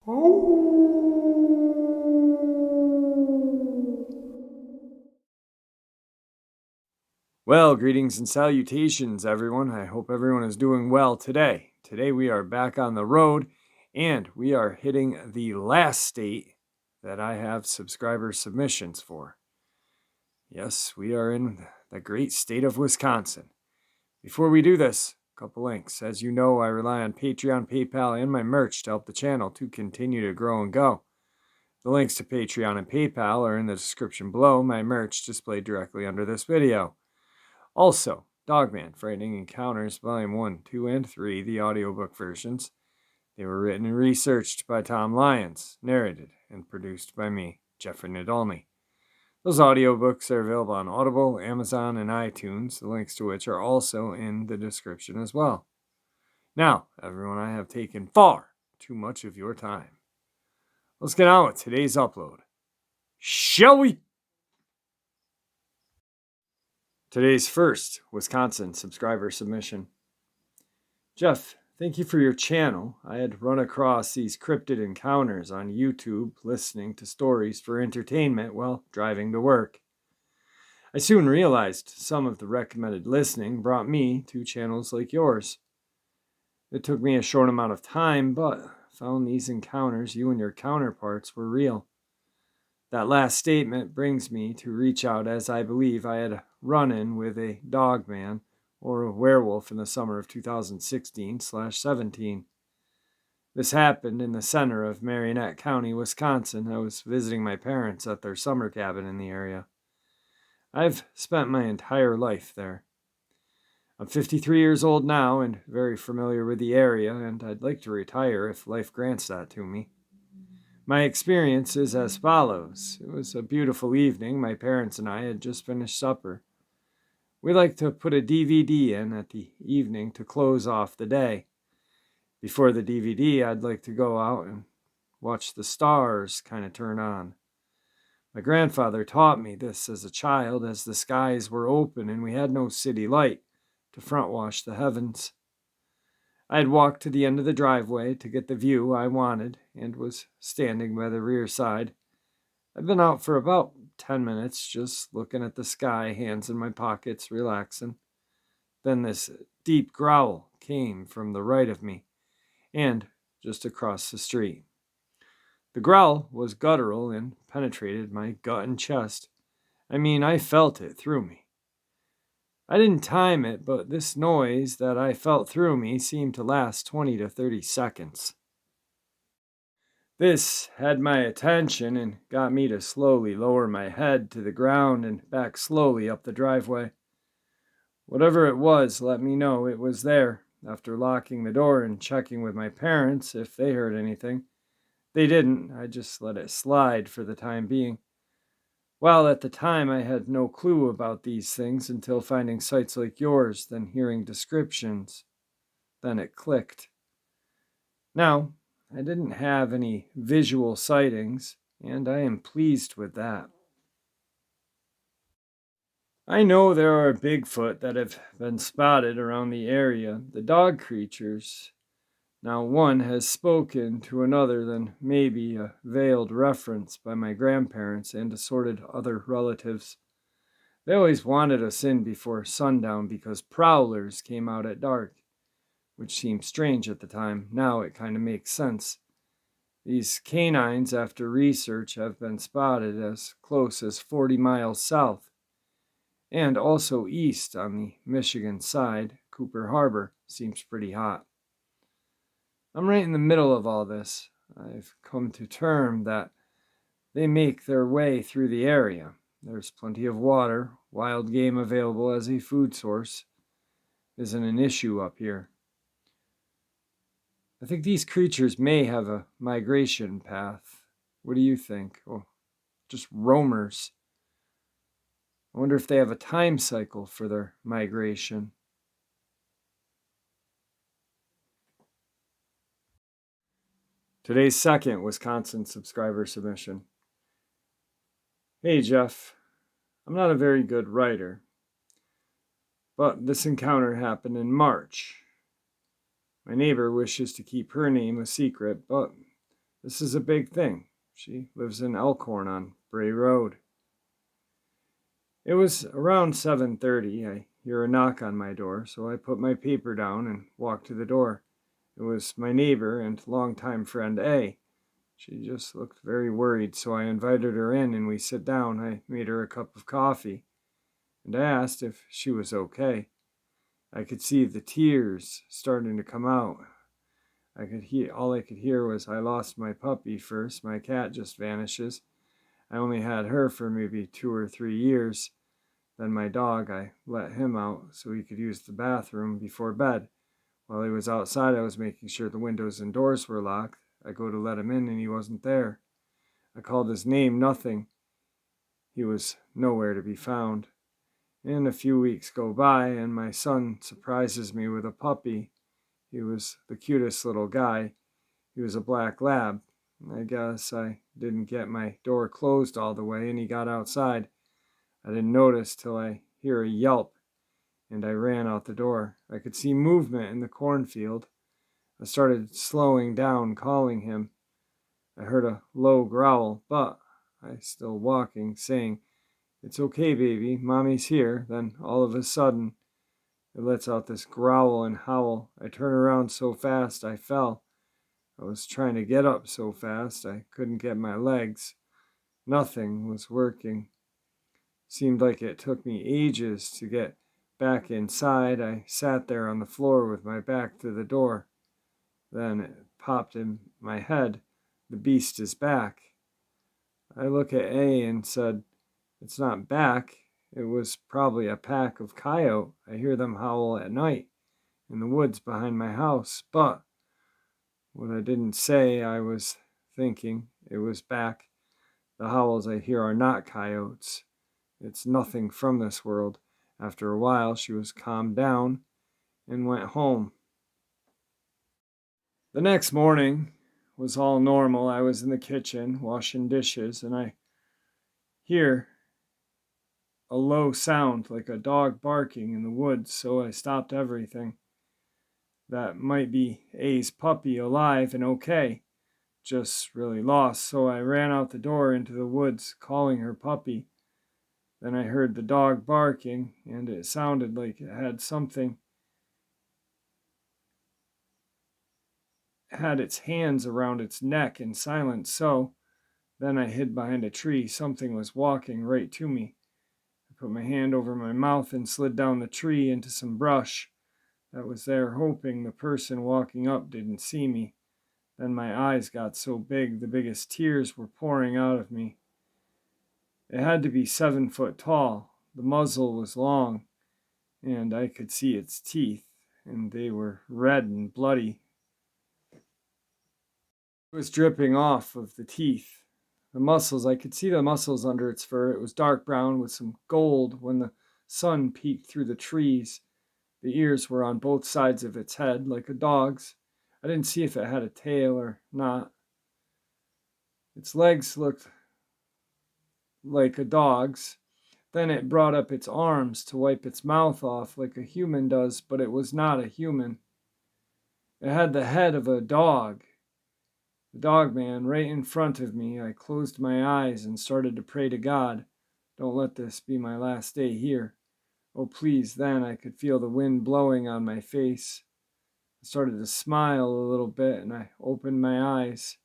Well, greetings and salutations, everyone. I hope everyone is doing well today. Today we are back on the road and we are hitting the last state that I have subscriber submissions for. Yes, we are in the great state of Wisconsin. Before we do this, a couple links. As you know, I rely on Patreon, PayPal, and my merch to help the channel to continue to grow and go. The links to Patreon and PayPal are in the description below, my merch displayed directly under this video. Also, Dogman, Frightening Encounters, Volume 1, 2, and 3, the audiobook versions. They were written and researched by Tom Lyons, narrated and produced by me, Jeffrey Nadolny. Those audiobooks are available on Audible, Amazon, and iTunes, the links to which are also in the description as well. Now, everyone, I have taken far too much of your time. Let's get on with today's upload. Shall we? Today's first Wisconsin subscriber submission. Jeff, thank you for your channel. I had run across these cryptid encounters on YouTube, listening to stories for entertainment while driving to work. I soon realized some of the recommended listening brought me to channels like yours. It took me a short amount of time, but found these encounters you and your counterparts were real. That last statement brings me to reach out, as I believe I had a run-in with a dogman or a werewolf in the summer of 2016/17. This happened in the center of Marionette County, Wisconsin. I was visiting my parents at their summer cabin in the area. I've spent my entire life there. I'm 53 years old now and very familiar with the area, and I'd like to retire if life grants that to me. My experience is as follows. It was a beautiful evening. My parents and I had just finished supper. We like to put a DVD in at the evening to close off the day. Before the DVD, I'd like to go out and watch the stars kind of turn on. My grandfather taught me this as a child, as the skies were open and we had no city light to front wash the heavens. I had walked to the end of the driveway to get the view I wanted and was standing by the rear side. I'd been out for about 10 minutes, just looking at the sky, hands in my pockets, relaxing. Then this deep growl came from the right of me and just across the street. The growl was guttural and penetrated my gut and chest. I felt it through me. I didn't time it, but this noise that I felt through me seemed to last 20 to 30 seconds. This had my attention and got me to slowly lower my head to the ground and back slowly up the driveway. Whatever it was let me know it was there. After locking the door and checking with my parents if they heard anything. They didn't. I just let it slide for the time being. Well, at the time, I had no clue about these things until finding sites like yours, then hearing descriptions. Then it clicked. Now, I didn't have any visual sightings, and I am pleased with that. I know there are Bigfoot that have been spotted around the area, the dog creatures. Now one has spoken to another than maybe a veiled reference by my grandparents and assorted other relatives. They always wanted us in before sundown because prowlers came out at dark, which seemed strange at the time. Now it kind of makes sense. These canines, after research, have been spotted as close as 40 miles south, and also east on the Michigan side. Cooper Harbor seems pretty hot. I'm right in the middle of all this. I've come to term that they make their way through the area. There's plenty of water. Wild game available as a food source isn't an issue up here. I think these creatures may have a migration path. What do you think? Oh, just roamers. I wonder if they have a time cycle for their migration. Today's second Wisconsin subscriber submission. Hey Jeff, I'm not a very good writer, but this encounter happened in March. My neighbor wishes to keep her name a secret, but This is a big thing. She lives in Elkhorn on Bray Road. It was around 7:30. I hear a knock on my door, so I put my paper down and walk to the door. It was my neighbor and longtime friend A. She just looked very worried, so I invited her in and we sit down. I made her a cup of coffee and asked if she was okay. I could see the tears starting to come out. All I could hear was, "I lost my puppy first. My cat just vanishes. I only had her for maybe 2 or 3 years. Then my dog, I let him out so he could use the bathroom before bed. While he was outside, I was making sure the windows and doors were locked. I go to let him in and he wasn't there. I called his name, nothing. He was nowhere to be found. And a few weeks go by and my son surprises me with a puppy. He was the cutest little guy. He was a black lab. I guess I didn't get my door closed all the way and he got outside. I didn't notice till I hear a yelp and I ran out the door. I could see movement in the cornfield. I started slowing down, calling him. I heard a low growl, but I still walking, saying, "It's okay, baby, mommy's here." Then all of a sudden, it lets out this growl and howl. I turn around so fast I fell. I was trying to get up so fast I couldn't get my legs. Nothing was working. Seemed like it took me ages to get back inside. I sat there on the floor with my back to the door. Then it popped in my head, the beast is back. I look at A and said, "It's not back. It was probably a pack of coyote. I hear them howl at night in the woods behind my house." But what I didn't say, I was thinking, it was back. The howls I hear are not coyotes. It's nothing from this world. After a while, she was calmed down and went home. The next morning was all normal. I was in the kitchen washing dishes and I hear a low sound like a dog barking in the woods, so I stopped everything. That might be A's puppy alive and okay, just really lost, so I ran out the door into the woods calling her puppy. Then I heard the dog barking and it sounded like it had its hands around its neck in silence, so then I hid behind a tree. Something was walking right to me. I put my hand over my mouth and slid down the tree into some brush that was there, hoping the person walking up didn't see me. Then my eyes got so big, the biggest tears were pouring out of me. It had to be 7 foot tall. The muzzle was long, and I could see its teeth, and they were red and bloody. It was dripping off of the teeth. I could see the muscles under its fur. It was dark brown with some gold when the sun peeked through the trees. The ears were on both sides of its head, like a dog's. I didn't see if it had a tail or not. Its legs looked like a dog's. Then it brought up its arms to wipe its mouth off like a human does, but it was not a human. It had the head of a dog. The Dogman right in front of me. I closed my eyes and started to pray to God. Don't let this be my last day here. Oh, please. Then I could feel the wind blowing on my face. I started to smile a little bit and I opened my eyes.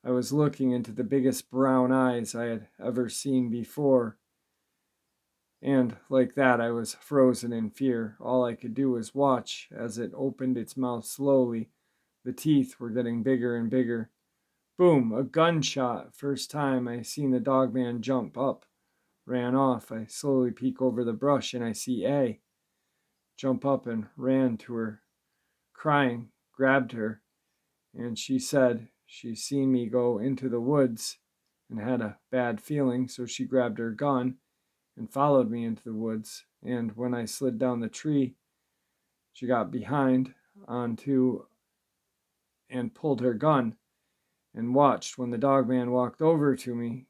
I was looking into the biggest brown eyes I had ever seen before. And like that, I was frozen in fear. All I could do was watch as it opened its mouth slowly. The teeth were getting bigger and bigger. Boom, a gunshot. First time I seen the Dogman jump up. Ran off. I slowly peek over the brush and I see A. Jump up and ran to her, crying, grabbed her, and she said she seen me go into the woods and had a bad feeling, so she grabbed her gun and followed me into the woods. And when I slid down the tree, she got behind onto and pulled her gun and watched. When the Dogman walked over to me,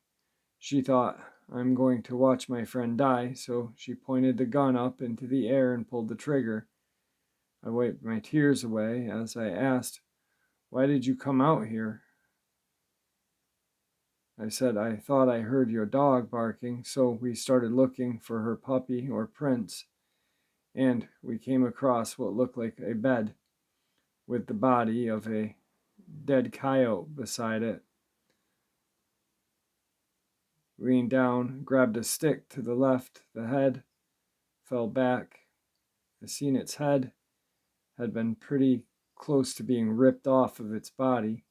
she thought, "I'm going to watch my friend die," so she pointed the gun up into the air and pulled the trigger. I wiped my tears away as I asked, "Why did you come out here?" I said, I thought I heard your dog barking, so we started looking for her puppy or prints, and we came across what looked like a bed with the body of a dead coyote beside it. Leaned down, grabbed a stick to the left, the head fell back. I seen its head had been pretty close to being ripped off of its body.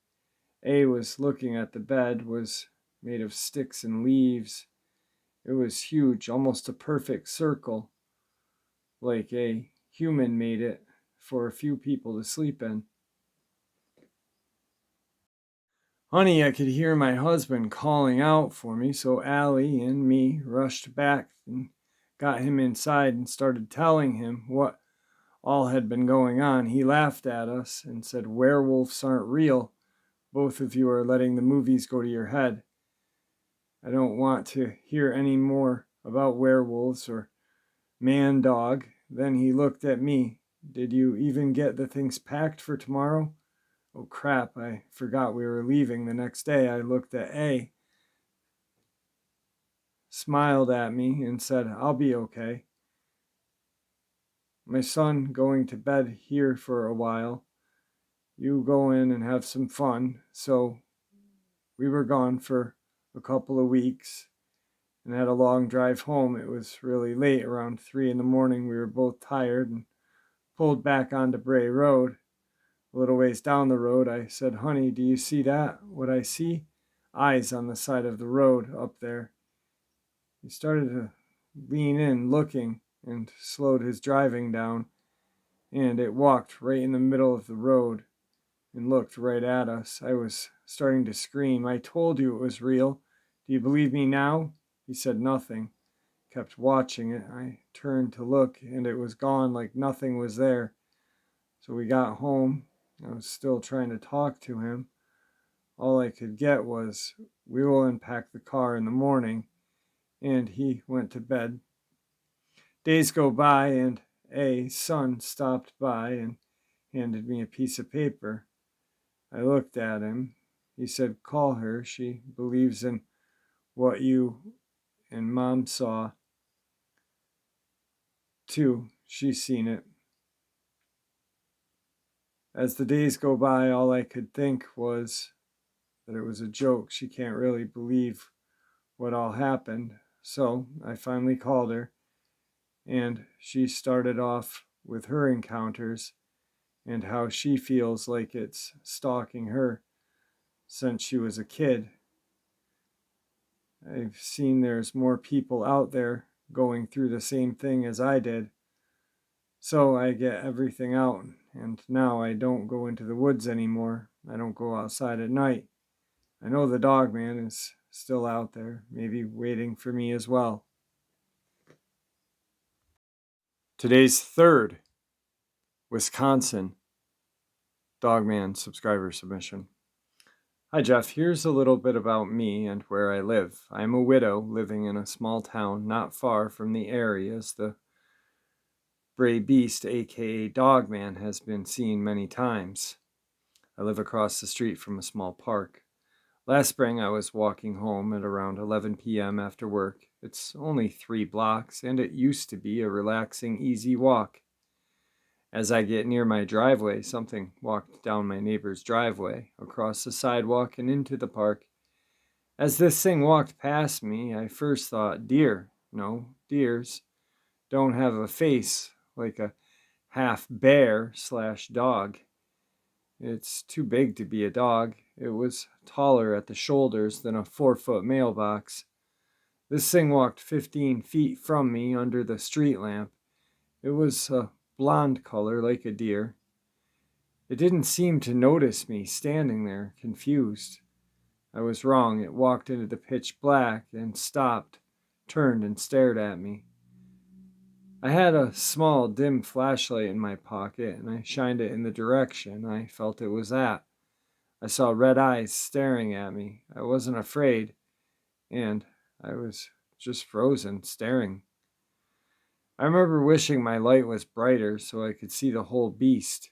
A was looking at the bed, was made of sticks and leaves. It was huge, almost a perfect circle, like a human made it for a few people to sleep in. Honey, I could hear my husband calling out for me, so Allie and me rushed back and got him inside and started telling him what all had been going on. He laughed at us and said, "Werewolves aren't real. Both of you are letting the movies go to your head. I don't want to hear any more about werewolves or man dog." Then he looked at me. "Did you even get the things packed for tomorrow?" Oh crap, I forgot we were leaving the next day. I looked at A, smiled at me, and said, "I'll be okay. My son going to bed here for a while. You go in and have some fun." So we were gone for a couple of weeks and had a long drive home. It was really late, around 3 in the morning. We were both tired and pulled back onto Bray Road. A little ways down the road, I said, "Honey, do you see that? What I see? Eyes on the side of the road up there." He started to lean in, looking, and slowed his driving down, and it walked right in the middle of the road and looked right at us. I was starting to scream. "I told you it was real. Do you believe me now?" He said nothing, kept watching it. I turned to look, and it was gone like nothing was there. So we got home. I was still trying to talk to him. All I could get was, "We will unpack the car in the morning," and he went to bed. Days go by, and a son stopped by and handed me a piece of paper. I looked at him. He said, "Call her. She believes in what you and Mom saw, too. She's seen it." As the days go by, all I could think was that it was a joke. She can't really believe what all happened. So I finally called her, and she started off with her encounters and how she feels like it's stalking her since she was a kid. I've seen there's more people out there going through the same thing as I did. So I get everything out, and now I don't go into the woods anymore. I don't go outside at night. I know the Dogman is still out there, maybe waiting for me as well. Today's third Wisconsin Dogman subscriber submission. Hi Jeff, here's a little bit about me and where I live. I'm a widow living in a small town not far from the areas the Bray Beast, aka Dogman, has been seen many times. I live across the street from a small park. Last spring I was walking home at around 11 p.m. after work. It's only 3 blocks, and it used to be a relaxing, easy walk. As I get near my driveway, something walked down my neighbor's driveway, across the sidewalk, and into the park. As this thing walked past me, I first thought, deer. No, deers don't have a face like a half bear / dog. It's too big to be a dog. It was taller at the shoulders than a 4-foot mailbox. This thing walked 15 feet from me under the street lamp. It was a blonde color like a deer. It didn't seem to notice me standing there, confused. I was wrong. It walked into the pitch black and stopped, turned and stared at me. I had a small, dim flashlight in my pocket, and I shined it in the direction I felt it was at. I saw red eyes staring at me. I wasn't afraid, and I was just frozen, staring. I remember wishing my light was brighter so I could see the whole beast.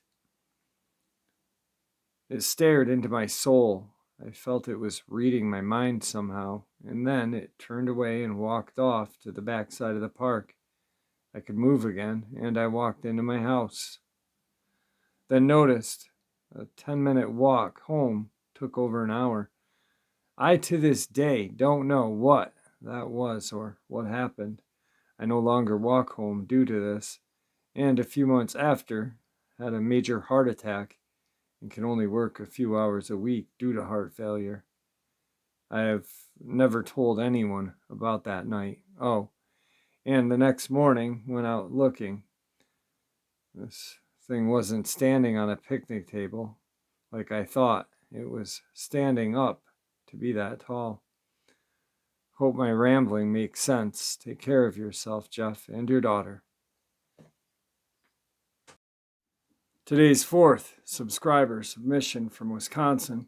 It stared into my soul. I felt it was reading my mind somehow, and then it turned away and walked off to the back side of the park. I could move again, and I walked into my house. Then noticed a 10-minute walk home took over an hour. I to this day don't know what that was or what happened. I no longer walk home due to this, and a few months after, had a major heart attack and can only work a few hours a week due to heart failure. I have never told anyone about that night. Oh, and the next morning, went out looking. This thing wasn't standing on a picnic table like I thought. It was standing up to be that tall. Hope my rambling makes sense. Take care of yourself, Jeff, and your daughter. Today's fourth subscriber submission from Wisconsin.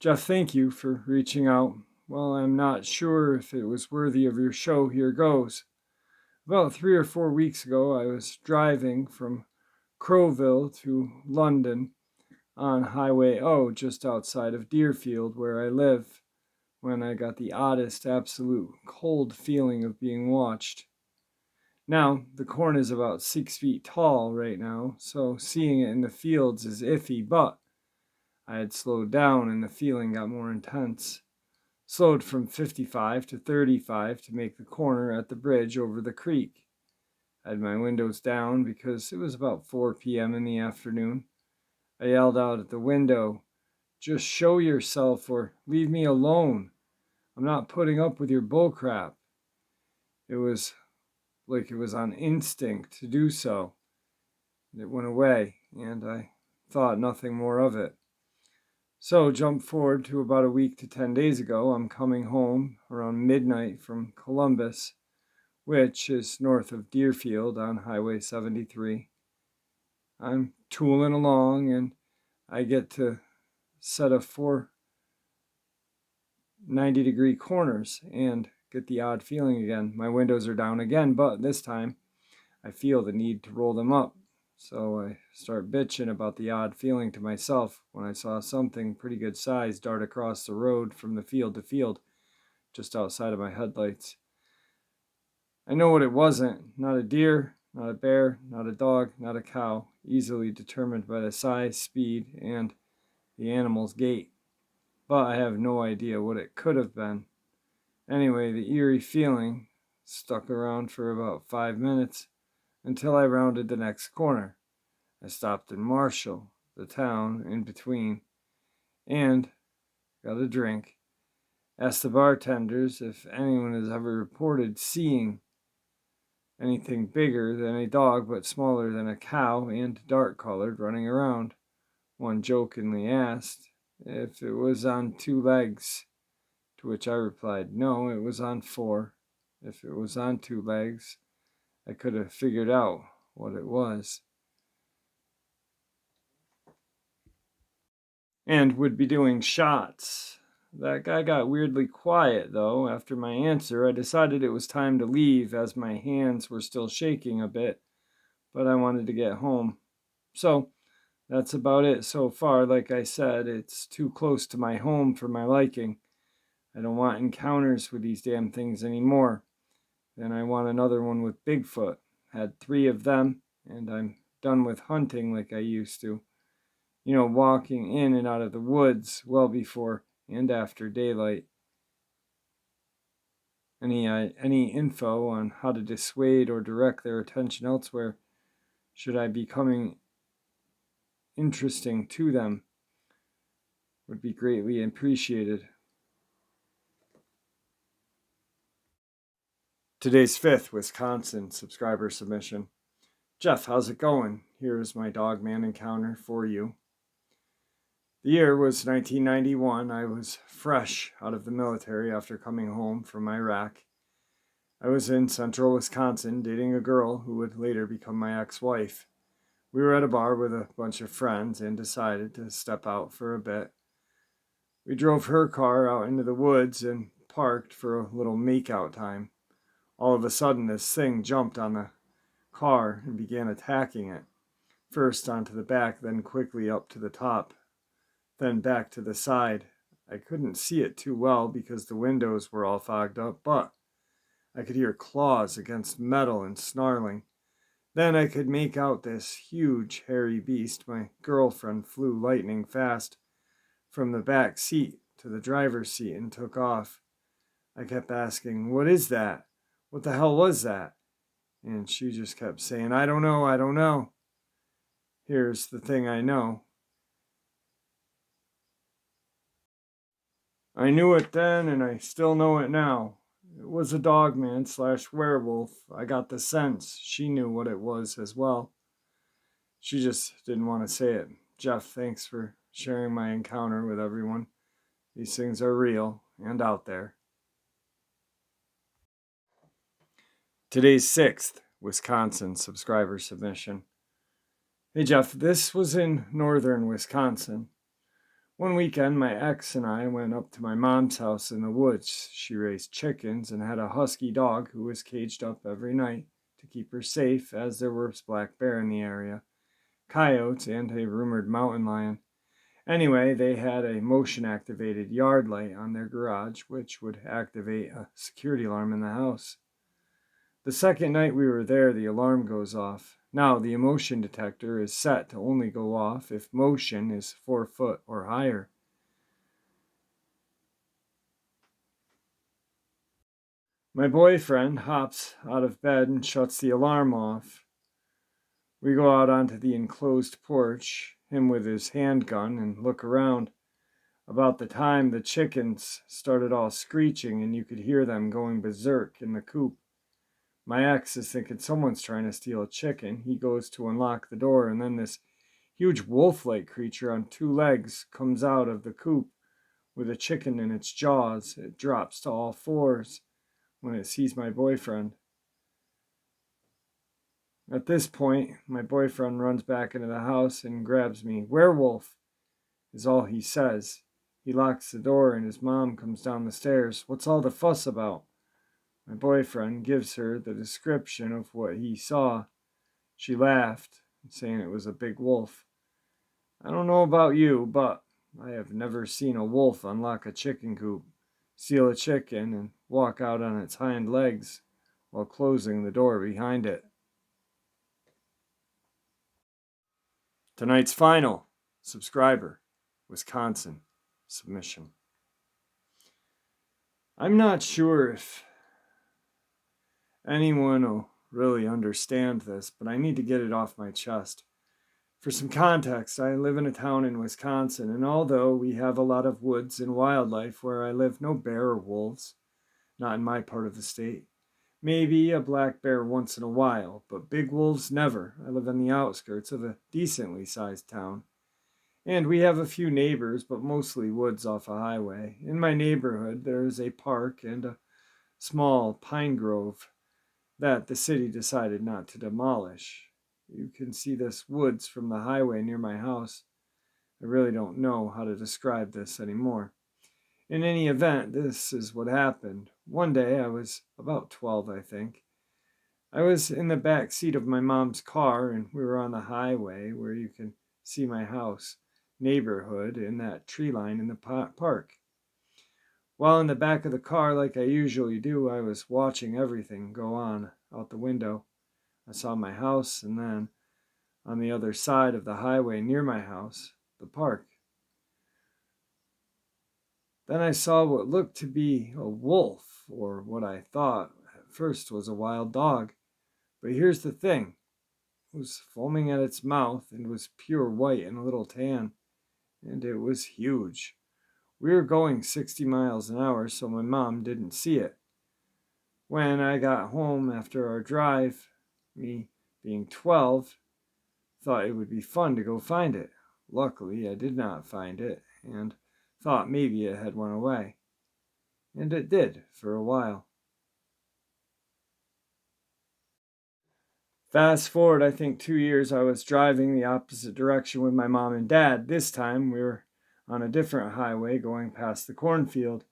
Jeff, thank you for reaching out. Well, I'm not sure if it was worthy of your show. Here goes. About 3 or 4 weeks ago, I was driving from Crowville to London on Highway O, just outside of Deerfield, where I live, when I got the oddest, absolute cold feeling of being watched. Now, the corn is about 6 feet tall right now, so seeing it in the fields is iffy, but I had slowed down and the feeling got more intense. Slowed from 55 to 35 to make the corner at the bridge over the creek. I had my windows down because it was about 4 p.m. in the afternoon. I yelled out at the window, "Just show yourself or leave me alone. I'm not putting up with your bullcrap." It was like it was on instinct to do so. It went away, and I thought nothing more of it. So jump forward to about a week to 10 days ago. I'm coming home around midnight from Columbus, which is north of Deerfield on Highway 73. I'm tooling along, and I get to set a 4 90-degree corners and get the odd feeling again. My windows are down again, but this time I feel the need to roll them up. So I start bitching about the odd feeling to myself when I saw something pretty good size dart across the road from the field to field, just outside of my headlights. I know what it wasn't. Not a deer, not a bear, not a dog, not a cow, easily determined by the size, speed, and the animal's gait. But I have no idea what it could have been. Anyway, the eerie feeling stuck around for about 5 minutes until I rounded the next corner. I stopped in Marshall, the town in between, and got a drink. Asked the bartenders if anyone has ever reported seeing anything bigger than a dog but smaller than a cow and dark-colored running around. One jokingly asked if it was on 2 legs, to which I replied, no, it was on 4. If it was on 2 legs, I could have figured out what it was. And would be doing shots. That guy got weirdly quiet, though. After my answer, I decided it was time to leave as my hands were still shaking a bit, but I wanted to get home. So, that's about it so far. Like I said, it's too close to my home for my liking. I don't want encounters with these damn things anymore. Then I want another one with Bigfoot. Had 3 of them, and I'm done with hunting like I used to. You know, walking in and out of the woods well before and after daylight. Any info on how to dissuade or direct their attention elsewhere should I becoming interesting to them would be greatly appreciated. Today's 5th Wisconsin subscriber submission. Jeff, how's it going? Here's my Dogman encounter for you. The year was 1991. I was fresh out of the military after coming home from Iraq. I was in central Wisconsin dating a girl who would later become my ex-wife. We were at a bar with a bunch of friends and decided to step out for a bit. We drove her car out into the woods and parked for a little make-out time. All of a sudden, this thing jumped on the car and began attacking it. First onto the back, then quickly up to the top, then back to the side. I couldn't see it too well because the windows were all fogged up, but I could hear claws against metal and snarling. Then I could make out this huge, hairy beast. My girlfriend flew lightning fast from the back seat to the driver's seat and took off. I kept asking, "What is that? What the hell was that?" And she just kept saying, "I don't know, I don't know." Here's the thing I know. I knew it then, and I still know it now. It was a dogman slash werewolf. I got the sense she knew what it was as well. She just didn't want to say it. Jeff, thanks for sharing my encounter with everyone. These things are real and out there. Today's 6th Wisconsin subscriber submission. Hey Jeff, this was in northern Wisconsin. One weekend, my ex and I went up to my mom's house in the woods. She raised chickens and had a husky dog who was caged up every night to keep her safe, as there was black bear in the area, coyotes, and a rumored mountain lion. Anyway, they had a motion-activated yard light on their garage, which would activate a security alarm in the house. The second night we were there, the alarm goes off. Now, the motion detector is set to only go off if motion is 4 foot or higher. My boyfriend hops out of bed and shuts the alarm off. We go out onto the enclosed porch, him with his handgun, and look around. About the time the chickens started all screeching and you could hear them going berserk in the coop. My ex is thinking someone's trying to steal a chicken. He goes to unlock the door, and then this huge wolf-like creature on 2 legs comes out of the coop with a chicken in its jaws. It drops to all 4s when it sees my boyfriend. At this point, my boyfriend runs back into the house and grabs me. "Werewolf," is all he says. He locks the door and his mom comes down the stairs. "What's all the fuss about?" My boyfriend gives her the description of what he saw. She laughed, saying it was a big wolf. I don't know about you, but I have never seen a wolf unlock a chicken coop, steal a chicken, and walk out on its hind legs while closing the door behind it. Tonight's final subscriber, Wisconsin submission. I'm not sure if anyone will really understand this, but I need to get it off my chest. For some context, I live in a town in Wisconsin, and although we have a lot of woods and wildlife where I live, no bear or wolves, not in my part of the state. Maybe a black bear once in a while, but big wolves never. I live on the outskirts of a decently sized town. And we have a few neighbors, but mostly woods off a highway. In my neighborhood, there is a park and a small pine grove that the city decided not to demolish. You can see this woods from the highway near my house. I really don't know how to describe this anymore. In any event, this is what happened. One day, I was about 12, I think. I was in the back seat of my mom's car, and we were on the highway where you can see my house, neighborhood, in that tree line in the park. While in the back of the car, like I usually do, I was watching everything go on out the window. I saw my house, and then, on the other side of the highway near my house, the park. Then I saw what looked to be a wolf, or what I thought at first was a wild dog. But here's the thing. It was foaming at its mouth and was pure white and a little tan, and it was huge. We were going 60 miles an hour, so my mom didn't see it. When I got home after our drive, me being 12, thought it would be fun to go find it. Luckily, I did not find it, and thought maybe it had run away. And it did, for a while. Fast forward, I think 2 years, I was driving the opposite direction with my mom and dad. This time, we were on a different highway going past the cornfield.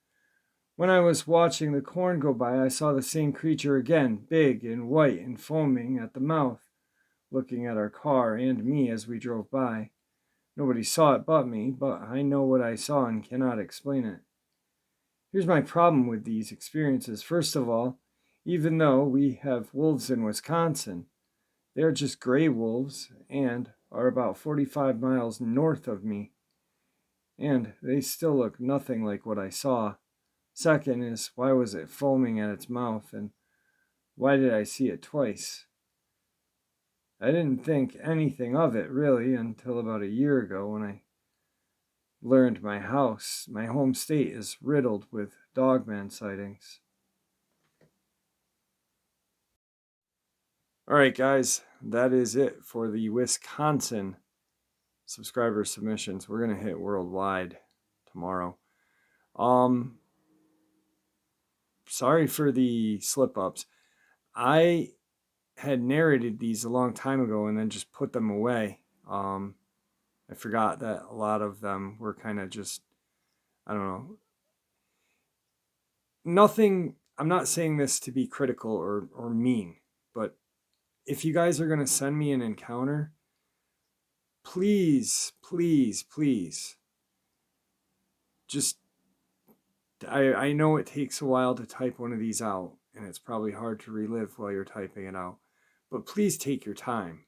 When I was watching the corn go by, I saw the same creature again, big and white and foaming at the mouth, looking at our car and me as we drove by. Nobody saw it but me, but I know what I saw and cannot explain it. Here's my problem with these experiences. First of all, even though we have wolves in Wisconsin, they are just gray wolves and are about 45 miles north of me, and they still look nothing like what I saw. Second is, why was it foaming at its mouth, and why did I see it twice? I didn't think anything of it really until about a year ago when I learned my home state, is riddled with Dogman sightings. All right, guys, that is it for the Wisconsin subscriber submissions. We're gonna hit worldwide tomorrow. Sorry for the slip ups. I had narrated these a long time ago and then just put them away. I forgot that a lot of them were kind of just, I don't know, nothing. I'm not saying this to be critical or mean, but if you guys are going to send me an encounter, please, please, please, just, I know it takes a while to type one of these out, and it's probably hard to relive while you're typing it out, but please take your time.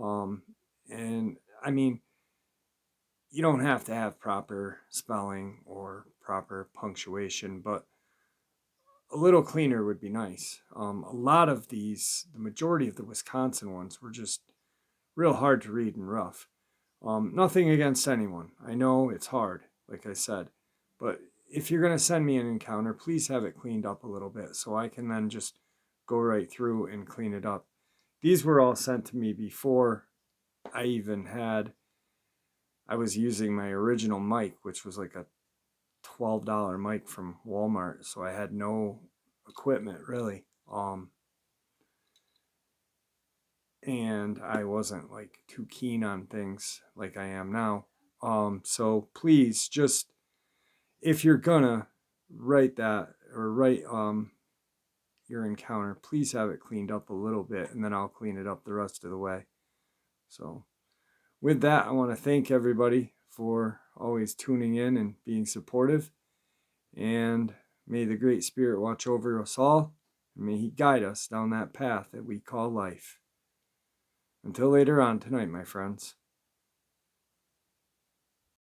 Um, and I mean, you don't have to have proper spelling or proper punctuation, but a little cleaner would be nice. A lot of these, the majority of the Wisconsin ones, were just real hard to read and rough. Nothing against anyone. I know it's hard, like I said, but if you're going to send me an encounter, please have it cleaned up a little bit so I can then just go right through and clean it up. These were all sent to me before I was using my original mic, which was like a $12 mic from Walmart, so I had no equipment really. And I wasn't like too keen on things like I am now. So please just, if you're gonna write that or write your encounter, please have it cleaned up a little bit, and then I'll clean it up the rest of the way. So with that, I want to thank everybody for always tuning in and being supportive. And may the Great Spirit watch over us all, and may He guide us down that path that we call life. Until later on tonight, my friends.